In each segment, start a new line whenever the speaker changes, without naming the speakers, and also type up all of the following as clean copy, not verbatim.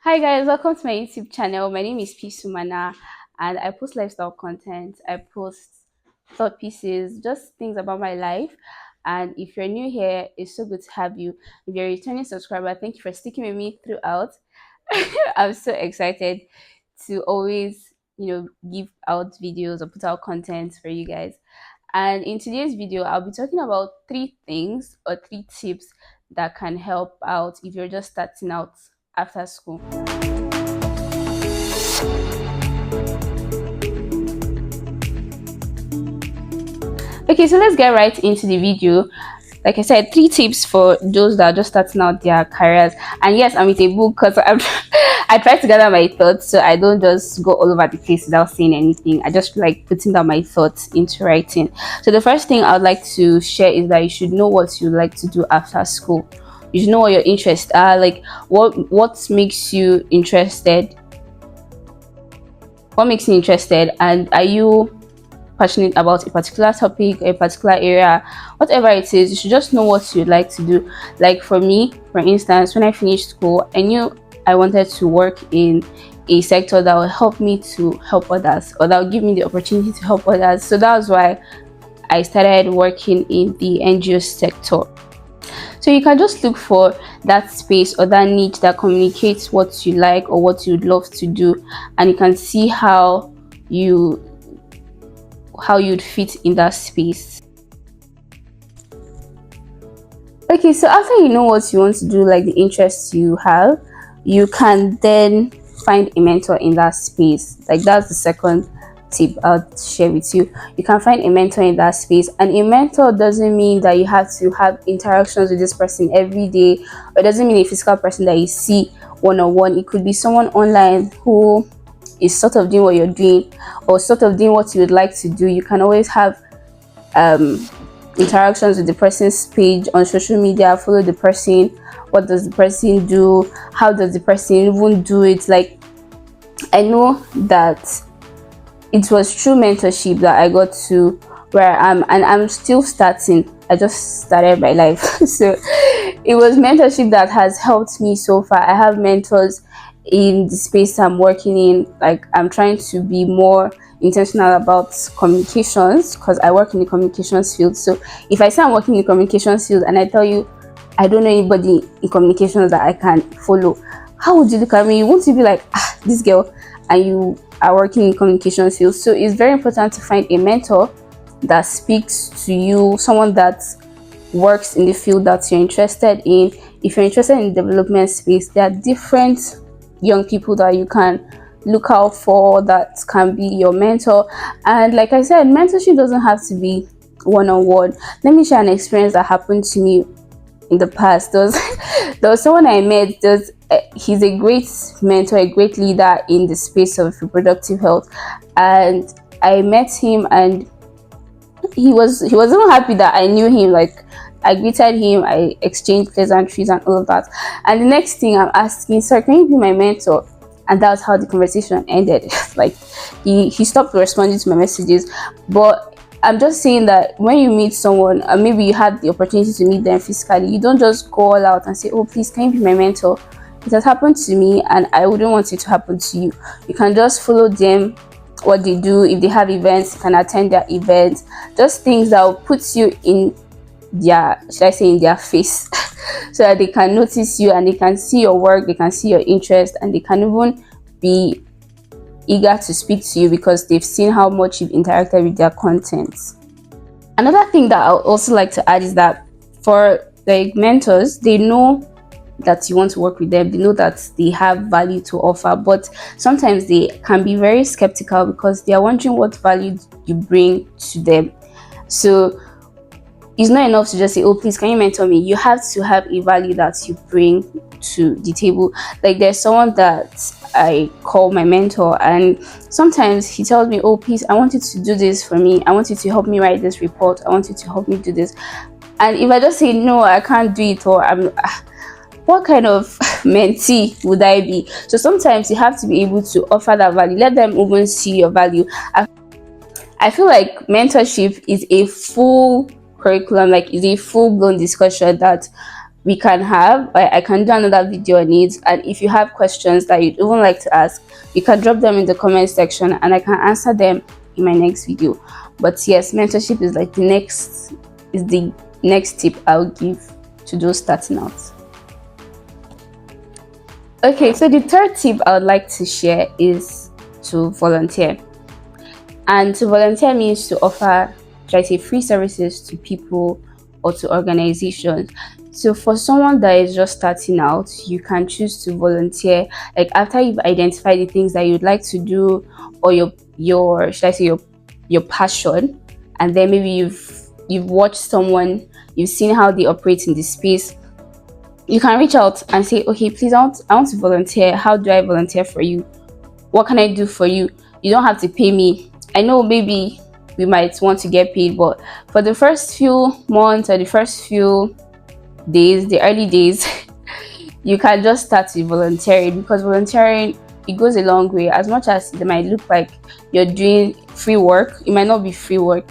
Hi guys, welcome to my YouTube channel. My name is P Sumana and I post lifestyle content. I post thought pieces, just things about my life. And if you're new here, it's so good to have you. If you're a returning subscriber, thank you for sticking with me throughout. I'm so excited to always, give out videos or put out content for you guys. And in today's video, I'll be talking about three things or three tips that can help out if you're just starting out after school. Okay, so let's get right into the video. Like I said, three tips for those that are just starting out their careers. And yes, I'm with a book because I try to gather my thoughts so I don't just go all over the place without saying anything. I just like putting down my thoughts into writing. So the first thing I would like to share is that you should know what you like to do after school. You should know what your interests are, like what makes you interested. What makes you interested, and are you passionate about a particular topic, a particular area, whatever it is, you should just know what you'd like to do. Like for me, for instance, when I finished school, I knew I wanted to work in a sector that will help me to help others, or that will give me the opportunity to help others. So that was why I started working in the NGO sector. So you can just look for that space or that niche that communicates what you like or what you'd love to do, and you can see how you'd fit in that space. Okay, so after you know what you want to do, like the interests you have, you can then find a mentor in that space. Like that's the second tip I'll share with you. You can find a mentor in that space, and a mentor doesn't mean that you have to have interactions with this person every day, or it doesn't mean a physical person that you see one-on-one. It could be someone online who is sort of doing what you're doing or sort of doing what you would like to do. You can always have interactions with the person's page on social media, follow the person. What does the person do? How does the person even do it? Like, I know that it was through mentorship that I got to where I am, and I'm still starting. I just started my life. So it was mentorship that has helped me so far. I have mentors in the space I'm working in. Like, I'm trying to be more intentional about communications because I work in the communications field. So if I say I'm working in the communications field and I tell you I don't know anybody in communications that I can follow, how would you look at me? Won't you be like, this girl, and you are working in communications field? So it's very important to find a mentor that speaks to you, someone that works in the field that you're interested in. If you're interested in the development space, there are different young people that you can look out for that can be your mentor. And like I said, mentorship doesn't have to be one-on-one. Let me share an experience that happened to me in the past. There was someone I met. He's a great mentor, a great leader in the space of reproductive health, and I met him, and he was even happy that I knew him. Like, I greeted him, I exchanged pleasantries and all of that. And the next thing I'm asking, sir, can you be my mentor? And that's how the conversation ended. Like, he stopped responding to my messages. But I'm just saying that when you meet someone, maybe you had the opportunity to meet them physically, you don't just go all out and say, oh, please, can you be my mentor? It has happened to me, and I wouldn't want it to happen to you. You can just follow them, what they do. If they have events, you can attend their events. Just things that will put you in their, should I say, in their face, so that they can notice you and they can see your work, they can see your interest, and they can even be eager to speak to you because they've seen how much you've interacted with their content. Another thing that I would also like to add is that for like mentors, they know that you want to work with them, they know that they have value to offer, but sometimes they can be very skeptical because they are wondering what value you bring to them. So it's not enough to just say, oh, please, can you mentor me? You have to have a value that you bring to the table. Like, there's someone that I call my mentor, and sometimes he tells me, oh, please, I want you to do this for me. I want you to help me write this report. I want you to help me do this. And if I just say, no, I can't do it, or what kind of mentee would I be? So sometimes you have to be able to offer that value. Let them even see your value. I feel like mentorship is a full curriculum, like is a full-blown discussion that we can have. I can do another video on it, and if you have questions that you'd even like to ask, you can drop them in the comment section and I can answer them in my next video. But yes, mentorship is like the next tip I'll give to those starting out. Okay, so the third tip I would like to share is to volunteer. And to volunteer means to offer, should I say, free services to people or to organizations. So for someone that is just starting out, you can choose to volunteer, like after you've identified the things that you'd like to do, or your should I say your passion, and then maybe you've watched someone, you've seen how they operate in this space. You can reach out and say, okay, please, I want to volunteer. How do I volunteer for you? What can I do for you? You don't have to pay me. I know maybe we might want to get paid, but for the first few months or the first few days, the early days, you can just start with volunteering, because volunteering, it goes a long way. As much as it might look like you're doing free work, it might not be free work.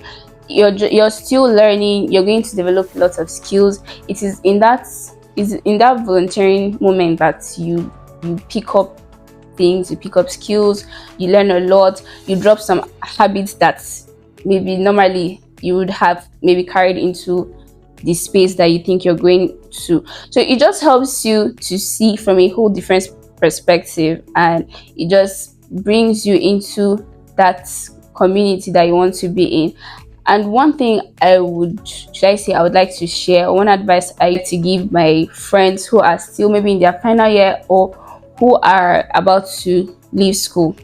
You're still learning. You're going to develop lots of skills. It is in that volunteering moment that you pick up things, you pick up skills, you learn a lot, you drop some habits that maybe normally you would have maybe carried into the space that you think you're going to. So it just helps you to see from a whole different perspective, and it just brings you into that community that you want to be in. And one thing I would like to share, one advice I like to give my friends who are still maybe in their final year or who are about to leave school,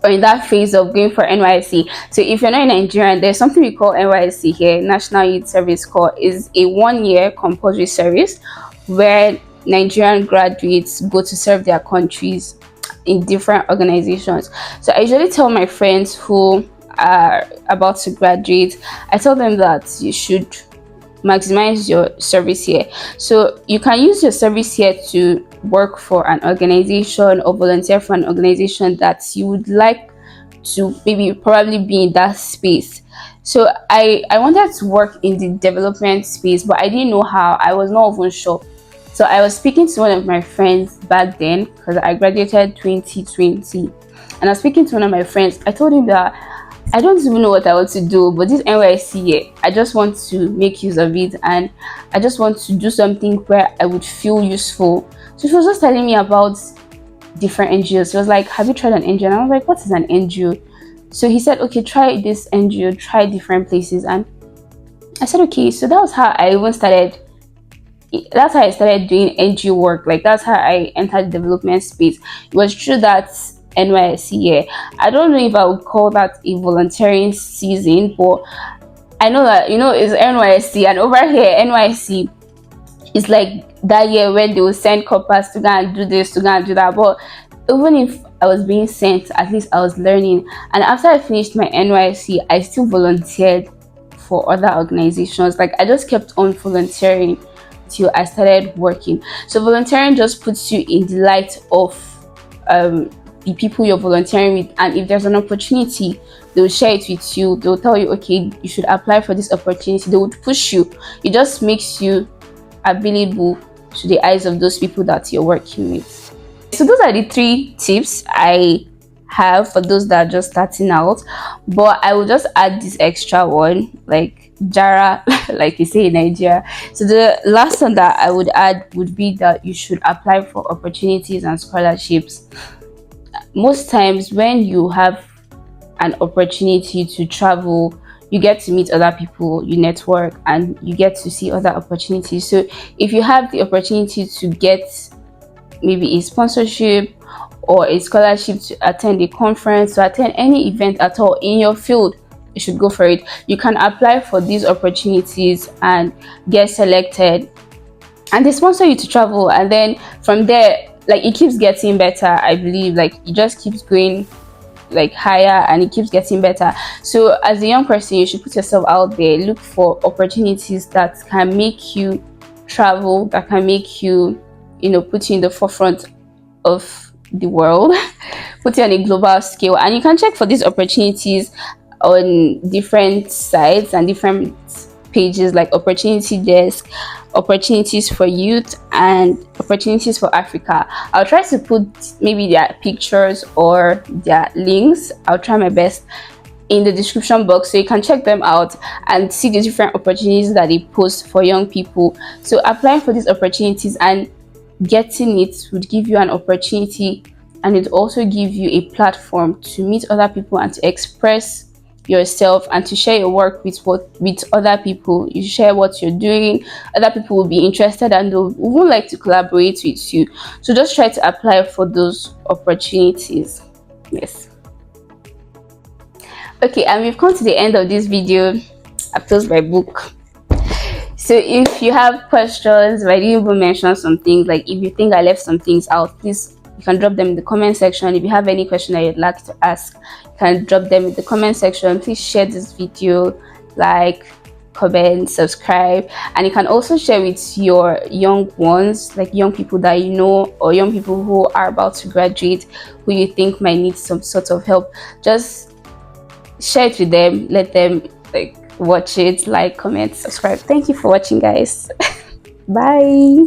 or in that phase of going for NYSC. So if you're not in Nigeria, there's something we call NYSC here, National Youth Service Corps. Is a 1-year compulsory service where Nigerian graduates go to serve their countries in different organizations. So I usually tell my friends who are about to graduate, I tell them that you should maximize your service here. So you can use your service here to work for an organization or volunteer for an organization that you would like to maybe probably be in that space. So I wanted to work in the development space, but I didn't know how. I was not even sure. So I was speaking to one of my friends back then, because I graduated 2020, and I was speaking to one of my friends. I told him that I don't even know what I want to do, but this NYSC here, I just want to make use of it, and I just want to do something where I would feel useful. So she was just telling me about different NGOs. She was like, have you tried an NGO? And I was like, what is an NGO? So he said, okay, try this NGO, try different places. And I said, okay. So that was how I even started. That's how I started doing NGO work. Like, that's how I entered the development space. It was through that NYSC year. I don't know if I would call that a volunteering season, but I know that, it's NYSC, and over here NYSC is like that year when they will send coppers to go and do this, to go and do that. But even if I was being sent, at least I was learning. And after I finished my NYSC, I still volunteered for other organizations. Like, I just kept on volunteering till I started working. So volunteering just puts you in the light of the people you're volunteering with, and if there's an opportunity, they'll share it with you. They'll tell you, okay, you should apply for this opportunity. They would push you. It just makes you available to the eyes of those people that you're working with. So those are the 3 tips I have for those that are just starting out, but I will just add this extra one, like Jara, like you say in Nigeria. So the last one that I would add would be that you should apply for opportunities and scholarships. Most times when you have an opportunity to travel, you get to meet other people, you network, and you get to see other opportunities. So if you have the opportunity to get maybe a sponsorship or a scholarship to attend a conference, to attend any event at all in your field, you should go for it. You can apply for these opportunities and get selected, and they sponsor you to travel. And then from there, like, it keeps getting better. I believe, like, it just keeps going like higher, and it keeps getting better. So as a young person, you should put yourself out there, look for opportunities that can make you travel, that can make you, put you in the forefront of the world, put you on a global scale. And you can check for these opportunities on different sites and different pages like Opportunity Desk, Opportunities for Youth, and Opportunities for Africa. I'll try to put maybe their pictures or their links. I'll try my best in the description box so you can check them out and see the different opportunities that they post for young people. So applying for these opportunities and getting it would give you an opportunity, and it also give you a platform to meet other people and to express yourself and to share your work with other people. You share what you're doing, other people will be interested and they would like to collaborate with you. So just try to apply for those opportunities. Yes. Okay, and we've come to the end of this video. I've closed my book. So if you have questions, if I didn't even mention some things, like if you think I left some things out, please, you can drop them in the comment section. If you have any question that you'd like to ask, you can drop them in the comment section. Please share this video, like, comment, subscribe, and you can also share with your young ones, like young people that you know or young people who are about to graduate, who you think might need some sort of help. Just share it with them, let them like watch it, like, comment, subscribe. Thank you for watching, guys. Bye.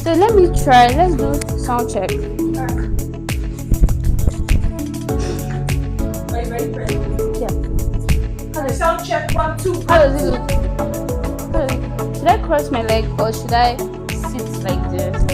So let's do sound check. Yeah.
Sound check 1, 2.
How does it look? Should I cross my leg or should I sit like this?